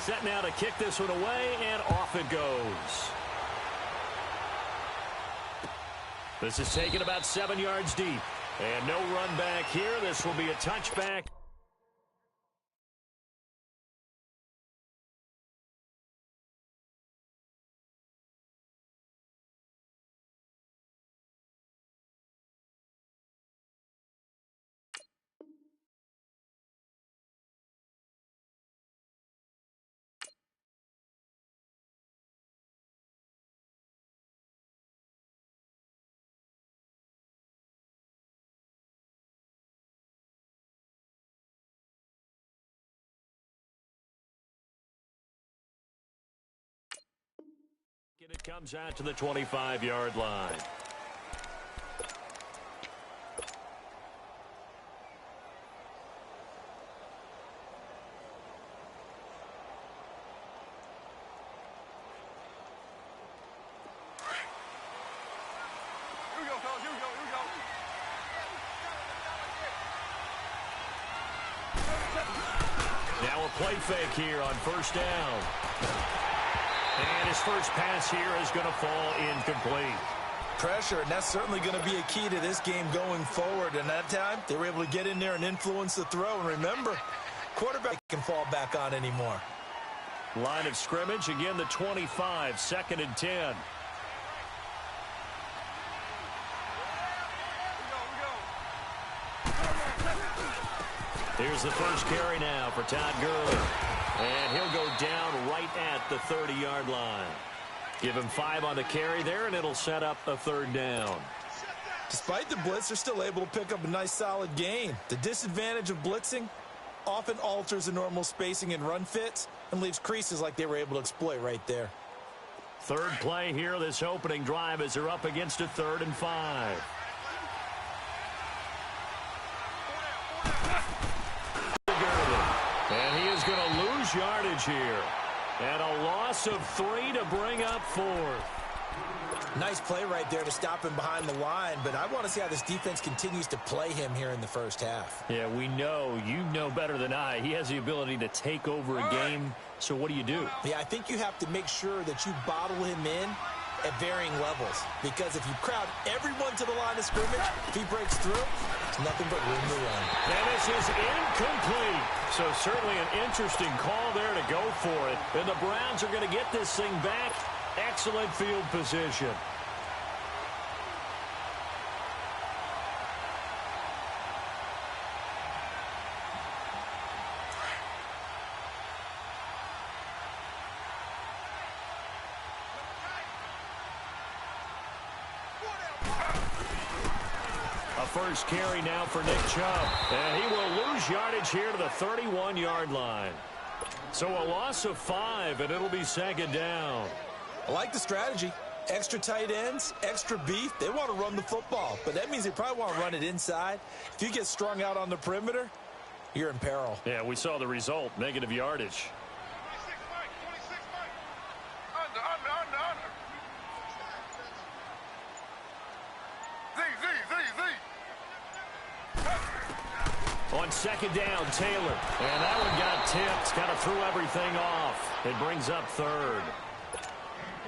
set now to kick this one away, and off it goes. This is taken about 7 yards deep. And no run back here. This will be a touchback. And it comes out to the 25-yard line. Now a play fake here on first down. And his first pass here is going to fall incomplete. Pressure, and that's certainly going to be a key to this game going forward. And that time, they were able to get in there and influence the throw. And remember, quarterback can fall back on anymore. Line of scrimmage, again, the 25, 2nd and 10. Here's the first carry now for Todd Gurley. And he'll go down right at the 30-yard line. Give him 5 on the carry there, and it'll set up a 3rd down. Despite the blitz, they're still able to pick up a nice, solid gain. The disadvantage of blitzing often alters the normal spacing and run fits and leaves creases like they were able to exploit right there. 3rd play here, this opening drive, as they're up against a 3rd and 5. And he is going to lose yardage here. And a loss of 3 to bring up 4th. Nice play right there to stop him behind the line, but I want to see how this defense continues to play him here in the first half. Yeah, we know. You know better than I. He has the ability to take over a game. So what do you do? Yeah, I think you have to make sure that you bottle him in at varying levels, because if you crowd everyone to the line of scrimmage, if he breaks through, it's nothing but room to run. And this is incomplete. So certainly an interesting call there to go for it. And the Browns are going to get this thing back. Excellent field position. First carry now for Nick Chubb. And he will lose yardage here to the 31-yard line. So a loss of 5, and it'll be 2nd down. I like the strategy. Extra tight ends, extra beef. They want to run the football, but that means they probably want to run it inside. If you get strung out on the perimeter, you're in peril. Yeah, we saw the result, negative yardage. On 2nd down, Taylor. And that one got tipped. Kind of threw everything off. It brings up 3rd.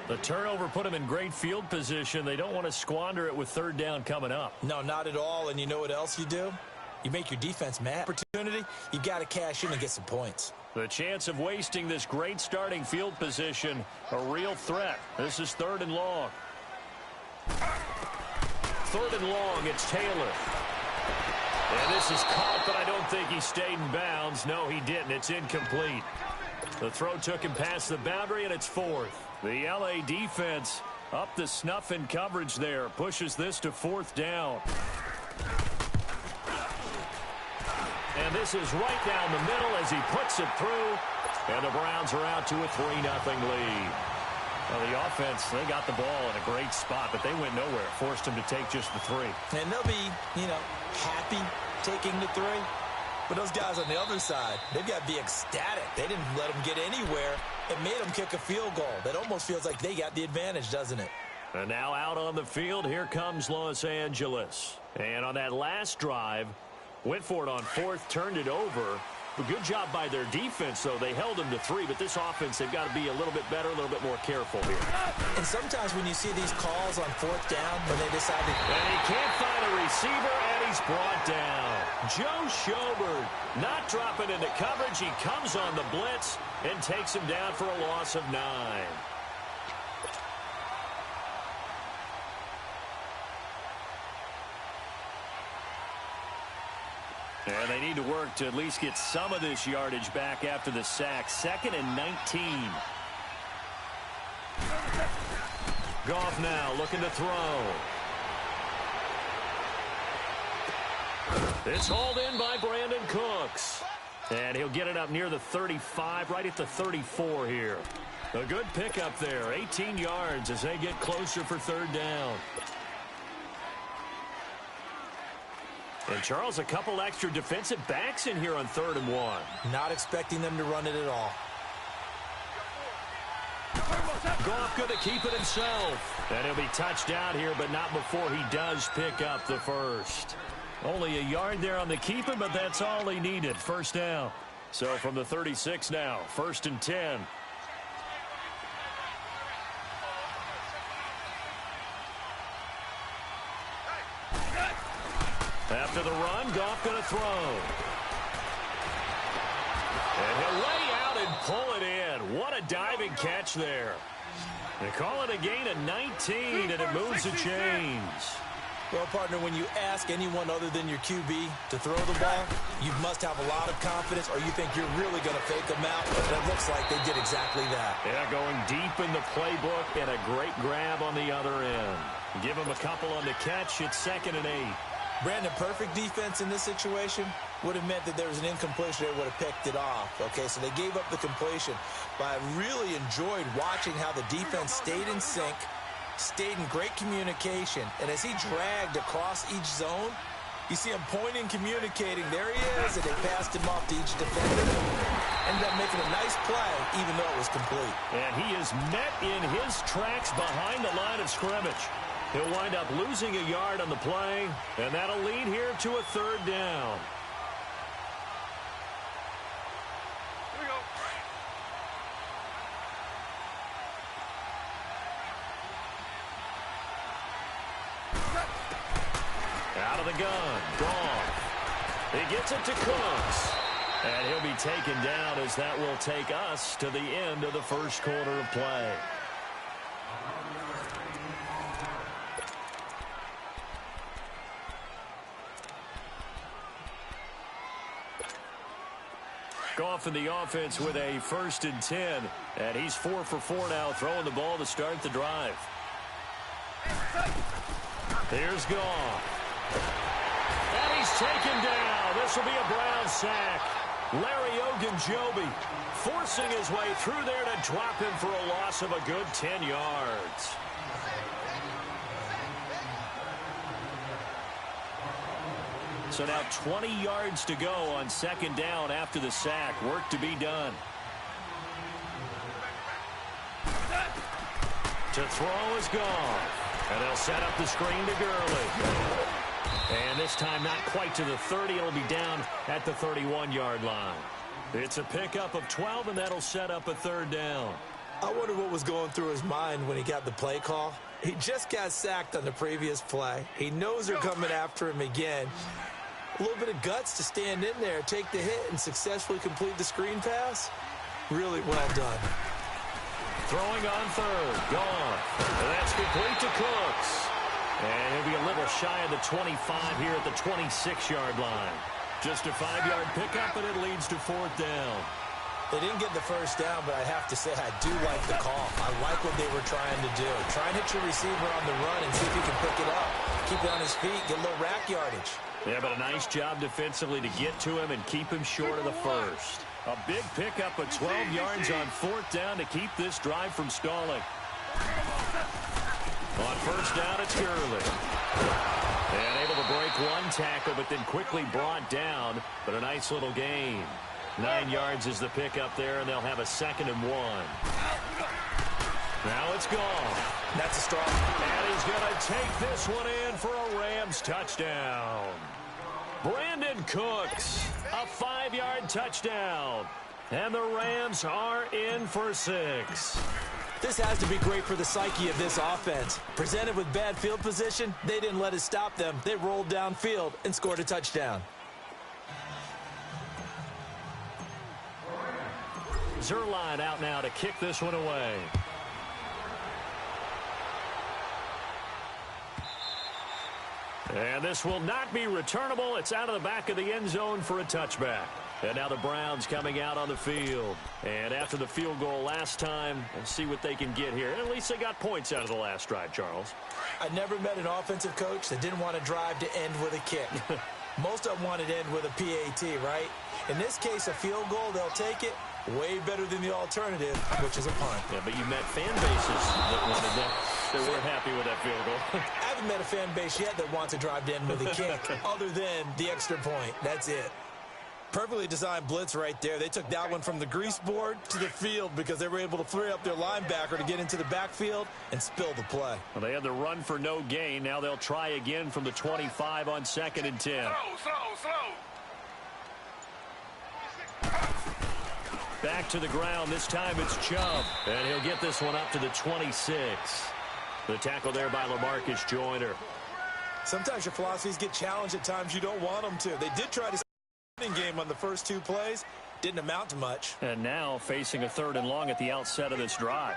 The turnover put him in great field position. They don't want to squander it with 3rd down coming up. No, not at all. And you know what else you do? You make your defense mad. Opportunity, you got to cash in and get some points. The chance of wasting this great starting field position, a real threat. This is 3rd and long. 3rd and long, it's Taylor. And this is caught, but I don't think he stayed in bounds. No, he didn't. It's incomplete. The throw took him past the boundary, and it's 4th. The L.A. defense up to snuff in coverage there. Pushes this to 4th down. And this is right down the middle as he puts it through. And the Browns are out to a 3-0 lead. Well, the offense, they got the ball in a great spot, but they went nowhere. Forced him to take just the 3. And they'll be, happy taking the 3. But those guys on the other side, they've got to be ecstatic. They didn't let them get anywhere. It made them kick a field goal. That almost feels like they got the advantage, doesn't it? And now out on the field, here comes Los Angeles. And on that last drive, went for it on 4th, turned it over. But good job by their defense, though. They held them to 3, but this offense, they've got to be a little bit better, a little bit more careful here. And sometimes when you see these calls on 4th down, when they decide to... And he can't find a receiver, and he's brought down. Joe Schobert not dropping into coverage. He comes on the blitz and takes him down for a loss of 9. And they need to work to at least get some of this yardage back after the sack. 2nd and 19. Goff now looking to throw. It's hauled in by Brandon Cooks. And he'll get it up near the 35, right at the 34 here. A good pickup there, 18 yards as they get closer for 3rd down. And, Charles, a couple extra defensive backs in here on 3rd and 1. Not expecting them to run it at all. Goff going to keep it himself. And he'll be touched down here, but not before he does pick up the first. Only a yard there on the keeper, but that's all he needed. 1st down. So from the 36 now, 1st and 10. After the run, Goff going to throw. And he'll lay out and pull it in. What a diving catch there. They call it a gain of 19, and it moves the chains. Well, partner, when you ask anyone other than your QB to throw the ball, you must have a lot of confidence, or you think you're really going to fake them out. And it looks like they did exactly that. Yeah, going deep in the playbook and a great grab on the other end. Give him a couple on the catch. It's 2nd and 8. Brandon, perfect defense in this situation would have meant that there was an incompletion. They would have picked it off. Okay, so they gave up the completion. But I really enjoyed watching how the defense stayed in sync, stayed in great communication. And as he dragged across each zone, you see him pointing, communicating. There he is, and they passed him off to each defender. Ended up making a nice play, even though it was complete. And he is met in his tracks behind the line of scrimmage. He'll wind up losing a yard on the play, and that'll lead here to a 3rd down. Here we go. Out of the gun, Goff. He gets it to Cooks. And he'll be taken down as that will take us to the end of the 1st quarter of play. Goff in the offense with a 1st and 10. And he's 4 for 4 now, throwing the ball to start the drive. Here's Goff. And he's taken down. This will be a Brown sack. Larry Ogunjobi forcing his way through there to drop him for a loss of a good 10 yards. So now 20 yards to go on 2nd down after the sack. Work to be done. To throw is Goff. And they'll set up the screen to Gurley. And this time not quite to the 30. It'll be down at the 31-yard line. It's a pickup of 12, and that'll set up a 3rd down. I wonder what was going through his mind when he got the play call. He just got sacked on the previous play. He knows they're coming after him again. A little bit of guts to stand in there, take the hit, and successfully complete the screen pass. Really well done. Throwing on 3rd. Goff. And that's complete to Cooks. And he'll be a little shy of the 25 here at the 26-yard line. Just a 5-yard pickup, and it leads to 4th down. They didn't get the 1st down, but I have to say I do like the call. I like what they were trying to do. Try and hit your receiver on the run and see if he can pick it up. Keep it on his feet, get a little rack yardage. Yeah, but a nice job defensively to get to him and keep him short of the 1st. A big pickup of 12 yards on 4th down to keep this drive from stalling. On 1st down, it's Gurley. And able to break one tackle, but then quickly brought down. But a nice little gain. 9 yards is the pickup there, and they'll have a 2nd and 1. Now it's gone. That's a strong. And he's going to take this one in for a Rams touchdown. Brandon Cooks, a 5-yard touchdown. And the Rams are in for 6. This has to be great for the psyche of this offense. Presented with bad field position, they didn't let it stop them. They rolled downfield and scored a touchdown. Zuerlein out now to kick this one away. And this will not be returnable. It's out of the back of the end zone for a touchback. And now the Browns coming out on the field. And after the field goal last time, we'll see what they can get here. And at least they got points out of the last drive, Charles. I never met an offensive coach that didn't want to drive to end with a kick. Most of them wanted to end with a PAT, right? In this case, a field goal, they'll take it. Way better than the alternative, which is a punt. Yeah, but you met fan bases that wanted that. They weren't happy with that field goal. I haven't met a fan base yet that wants to drive to end with a kick, other than the extra point. That's it. Perfectly designed blitz right there. They took that one from the grease board to the field because they were able to free up their linebacker to get into the backfield and spill the play. Well, they had the run for no gain. Now they'll try again from the 25 on 2nd and 10. Slow. Back to the ground. This time it's Chubb. And he'll get this one up to the 26. The tackle there by LaMarcus Joyner. Sometimes your philosophies get challenged at times you don't want them to. They did try to game on the first 2 plays. Didn't amount to much. And now facing a 3rd and long at the outset of this drive.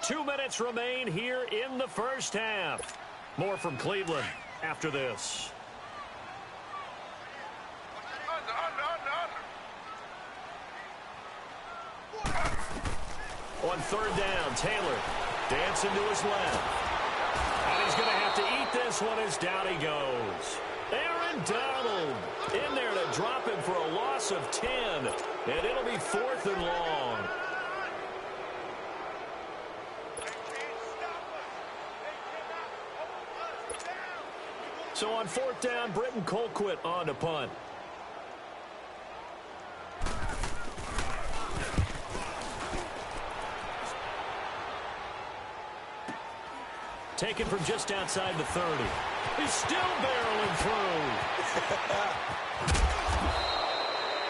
2 minutes remain here in the first half. More from Cleveland after this. On 3rd down, Taylor dancing to his left. And he's going to have to eat this one as down he goes. Aaron Donald in there to drop him for a loss of 10. And it'll be 4th and long. So on 4th down, Britton Colquitt on to punt. Taken from just outside the 30. He's still barreling through.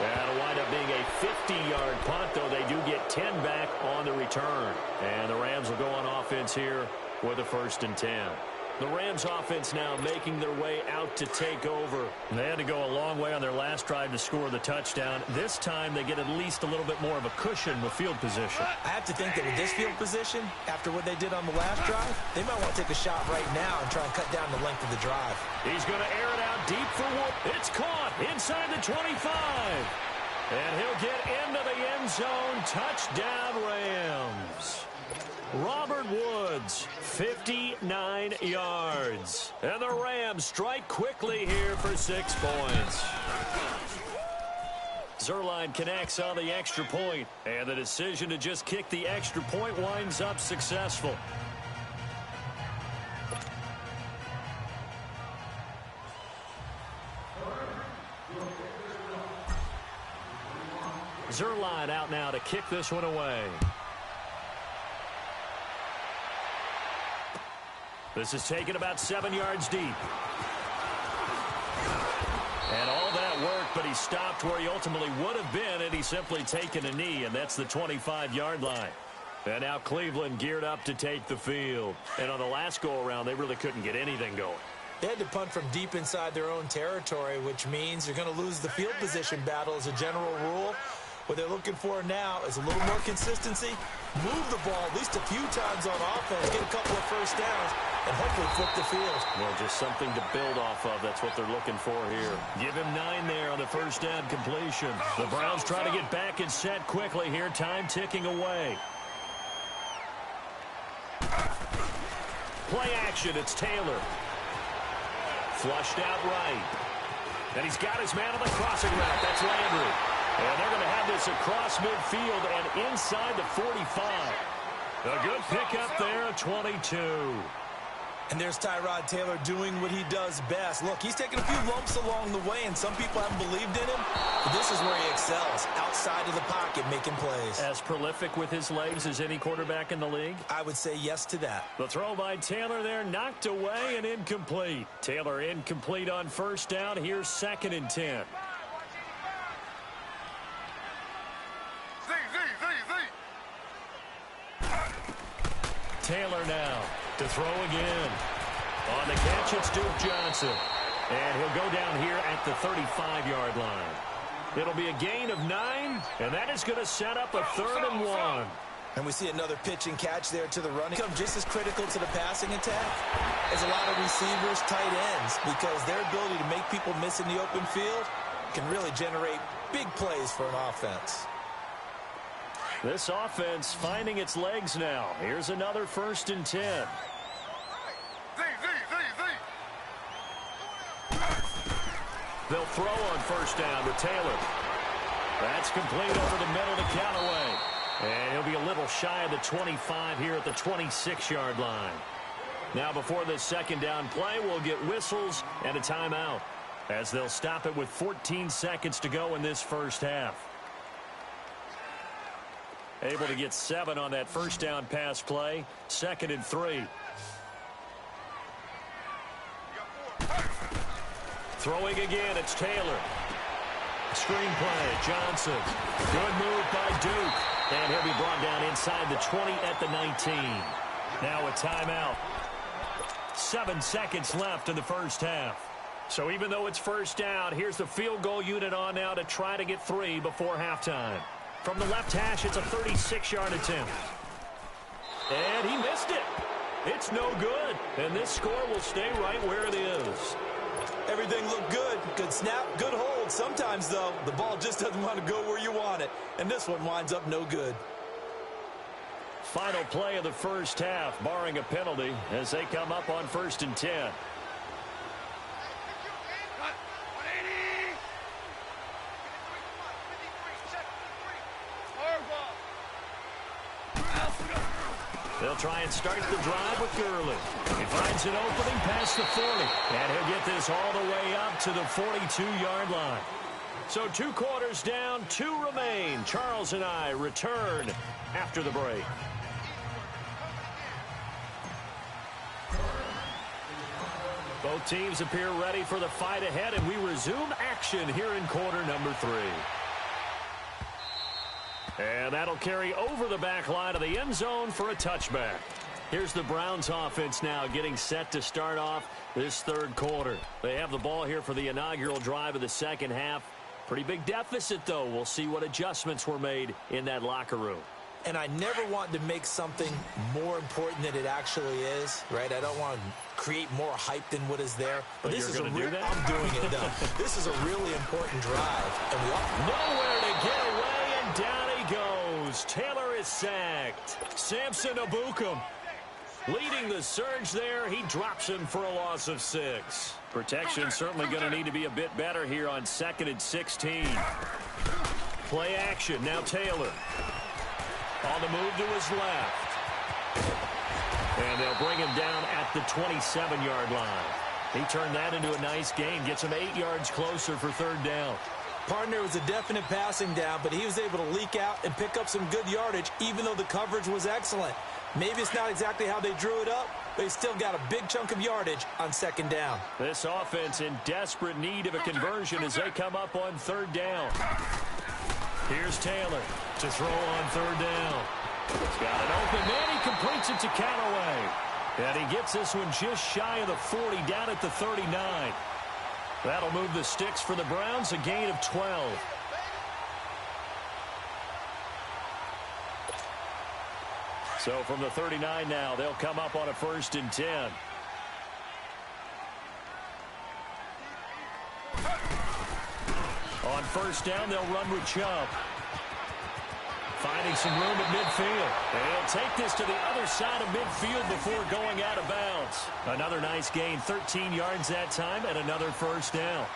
That'll wind up being a 50-yard punt, though they do get 10 back on the return. And the Rams will go on offense here with a 1st and 10. The Rams offense now making their way out to take over. They had to go a long way on their last drive to score the touchdown. This time they get at least a little bit more of a cushion with field position. I have to think that with this field position, after what they did on the last drive, they might want to take a shot right now and try and cut down the length of the drive. He's going to air it out deep for Wolf. It's caught inside the 25. And he'll get into the end zone. Touchdown, Rams. Robert Woods, 59 yards. And the Rams strike quickly here for 6 points. Zuerlein connects on the extra point, and the decision to just kick the extra point winds up successful. Zuerlein out now to kick this one away. This is taken about 7 yards deep. And all that worked, but he stopped where he ultimately would have been had he simply taken a knee, and that's the 25-yard line. And now Cleveland geared up to take the field. And on the last go-around, they really couldn't get anything going. They had to punt from deep inside their own territory, which means you're going to lose the field position battle as a general rule. What they're looking for now is a little more consistency, move the ball at least a few times on offense, get a couple of first downs, and hopefully flip the field. Well, just something to build off of. That's what they're looking for here. Give him 9 there on the first down completion. The Browns try to get back and set quickly here. Time ticking away. Play action. It's Taylor. Flushed out right. And he's got his man on the crossing route. That's Landry. And they're going to have this across midfield and inside the 45. A good pickup there, 22. And there's Tyrod Taylor doing what he does best. Look, he's taken a few lumps along the way, and some people haven't believed in him. But this is where he excels, outside of the pocket, making plays. As prolific with his legs as any quarterback in the league? I would say yes to that. The throw by Taylor there, knocked away and incomplete. Taylor incomplete on first down. Here's 2nd and 10. Taylor now to throw again. On the catch, it's Duke Johnson. And he'll go down here at the 35-yard line. It'll be a gain of 9, and that is going to set up a 3rd and 1. And we see another pitch and catch there to the running. Become just as critical to the passing attack as a lot of receivers, tight ends, because their ability to make people miss in the open field can really generate big plays for an offense. This offense finding its legs now. Here's another 1st and 10. They'll throw on first down with Taylor. That's complete over the middle to Callaway. And he'll be a little shy of the 25 here at the 26-yard line. Now before this 2nd down play, we'll get whistles and a timeout, as they'll stop it with 14 seconds to go in this first half. Able to get 7 on that first down pass play. 2nd and 3. Throwing again, it's Taylor. Screen play, Johnson. Good move by Duke. And he'll be brought down inside the 20 at the 19. Now a timeout. 7 seconds left in the first half. So even though it's first down, here's the field goal unit on now to try to get 3 before halftime. From the left hash, it's a 36-yard attempt. And he missed it. It's no good. And this score will stay right where it is. Everything looked good. Good snap, good hold. Sometimes, though, the ball just doesn't want to go where you want it. And this one winds up no good. Final play of the first half, barring a penalty, as they come up on 1st and 10. They'll try and start the drive with Gurley. He finds an opening past the 40. And he'll get this all the way up to the 42-yard line. So 2 quarters down, 2 remain. Charles and I return after the break. Both teams appear ready for the fight ahead, and we resume action here in quarter number 3. And that'll carry over the back line of the end zone for a touchback. Here's the Browns offense now getting set to start off this 3rd quarter. They have the ball here for the inaugural drive of the 2nd half. Pretty big deficit, though. We'll see what adjustments were made in that locker room. And I never want to make something more important than it actually is, right? I don't want to create more hype than what is there. But this is a real, I'm doing it, though. This is a really important drive. And nowhere to get away, and down he goes. Taylor is sacked. Samson Abukum leading the surge there. He drops him for a loss of 6. Protection certainly going to need to be a bit better here on 2nd and 16. Play action. Now Taylor. On the move to his left. And they'll bring him down at the 27-yard line. He turned that into a nice gain. Gets him 8 yards closer for 3rd down. Partner was a definite passing down, but he was able to leak out and pick up some good yardage, even though the coverage was excellent. Maybe it's not exactly how they drew it up, but he still got a big chunk of yardage on 2nd down. This offense in desperate need of a conversion as they come up on 3rd down. Here's Taylor to throw on 3rd down. He's got it open, man. He completes it to Callaway. And he gets this one just shy of the 40, down at the 39. That'll move the sticks for the Browns, a gain of 12. So from the 39 now, they'll come up on a 1st and 10. On 1st down, they'll run with Chubb. Finding some room at midfield. And he'll take this to the other side of midfield before going out of bounds. Another nice gain, 13 yards that time, and another 1st down.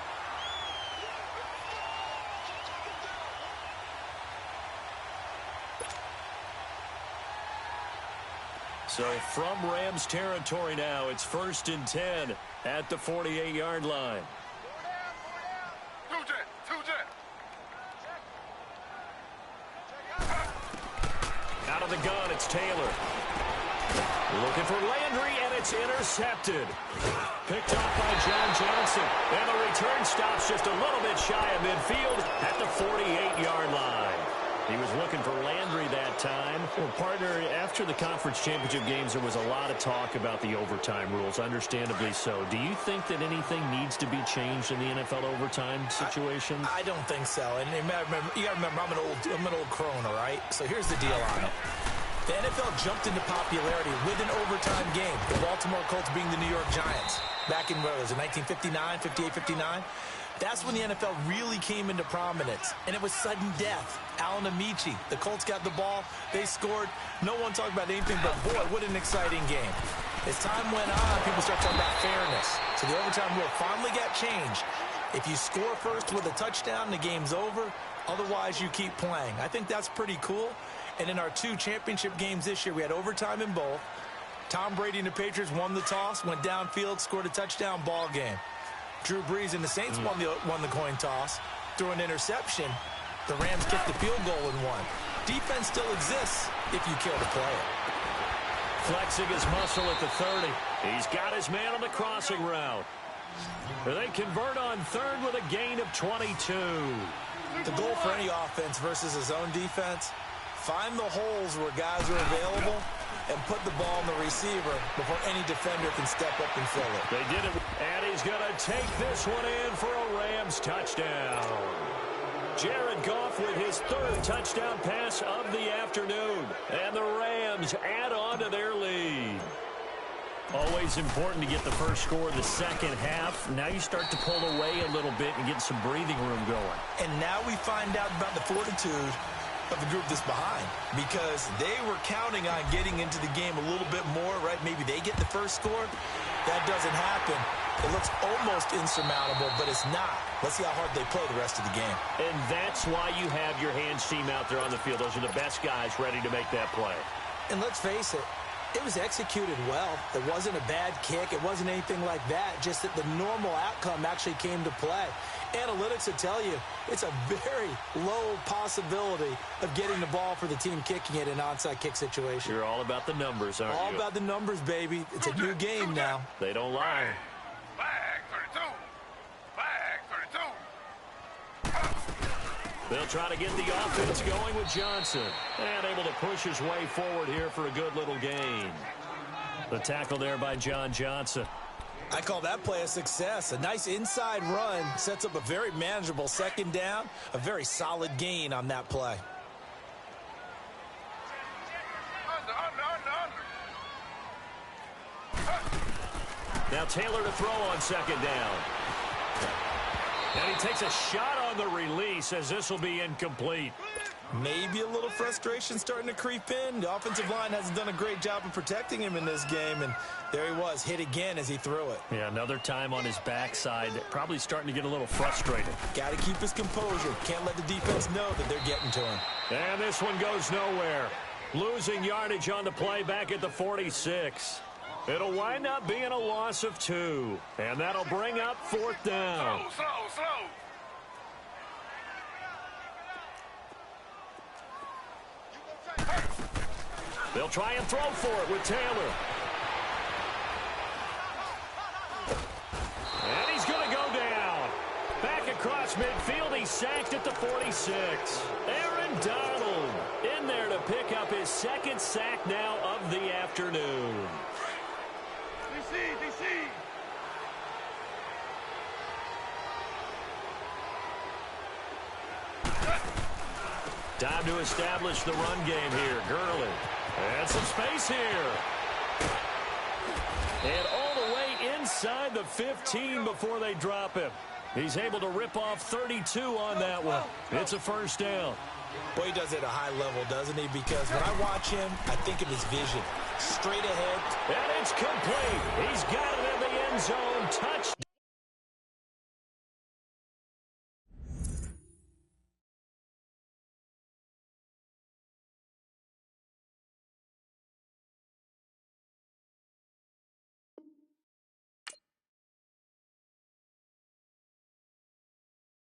So from Rams territory now, it's 1st and 10 at the 48-yard line. Out of the gun, it's Taylor. Looking for Landry, and it's intercepted. Picked off by John Johnson. And the return stops just a little bit shy of midfield at the 48-yard line. He was looking for Landry that time. Well, partner, after the conference championship games, there was a lot of talk about the overtime rules, understandably so. Do you think that anything needs to be changed in the NFL overtime situation? I don't think so. And you got to remember, I'm an old crone, all right? So here's the deal on it. The NFL jumped into popularity with an overtime game. The Baltimore Colts being the New York Giants. Back in, what was it, 1959, 58, 59? That's when the NFL really came into prominence, and it was sudden death. Alan Amici, the Colts got the ball, they scored. No one talked about anything but, boy, what an exciting game. As time went on, people started talking about fairness. So the overtime rule finally got changed. If you score first with a touchdown, the game's over. Otherwise, you keep playing. I think that's pretty cool. And in our 2 championship games this year, we had overtime in both. Tom Brady and the Patriots won the toss, went downfield, scored a touchdown, ball game. Drew Brees and the Saints won the coin toss, threw an interception. The Rams kicked the field goal and won. Defense still exists if you care to play it. Flexing his muscle at the 30. He's got his man on the crossing route. They convert on 3rd with a gain of 22. The goal for any offense versus his own defense, find the holes where guys are available and put the ball on the receiver before any defender can step up and fill it. They did it, and he's going to take this one in for a Rams touchdown. Jared Goff with his 3rd touchdown pass of the afternoon, and the Rams add on to their lead. Always important to get the first score of the second half. Now you start to pull away a little bit and get some breathing room going. And now we find out about the fortitude of the group that's behind, because they were counting on getting into the game a little bit more, right? Maybe they get the first score. That doesn't happen. It looks almost insurmountable, but it's not. Let's see how hard they play the rest of the game. And that's why you have your hands team out there on the field. Those are the best guys ready to make that play. And let's face it, it was executed well. It wasn't a bad kick. It wasn't anything like that. Just that the normal outcome actually came to play. Analytics will tell you it's a very low possibility of getting the ball for the team kicking it in an onside kick situation. You're all about the numbers, aren't you? All about the numbers, baby. It's a new game now. They don't lie. Flag 32. Flag 32. They'll try to get the offense going with Johnson. And able to push his way forward here for a good little gain. The tackle there by John Johnson. I call that play a success. A nice inside run sets up a very manageable second down. A very solid gain on that play. Now Taylor to throw on second down. And he takes a shot on the release as this will be incomplete. Maybe a little frustration starting to creep in. The offensive line hasn't done a great job of protecting him in this game, and there he was, hit again as he threw it. Yeah, another time on his backside, probably starting to get a little frustrated. Got to keep his composure. Can't let the defense know that they're getting to him. And this one goes nowhere. Losing yardage on the play back at the 46. It'll wind up being a loss of 2, and that'll bring up 4th down. Slow. They'll try and throw for it with Taylor. And he's going to go down. Back across midfield, he's sacked at the 46. Aaron Donald in there to pick up his 2nd sack now of the afternoon. DC. Time to establish the run game here. Gurley. And some space here. And all the way inside the 15 before they drop him. He's able to rip off 32 on that one. It's a 1st down. Boy, he does it at a high level, doesn't he? Because when I watch him, I think of his vision. Straight ahead. And it's complete. He's got it in the end zone. Touchdown.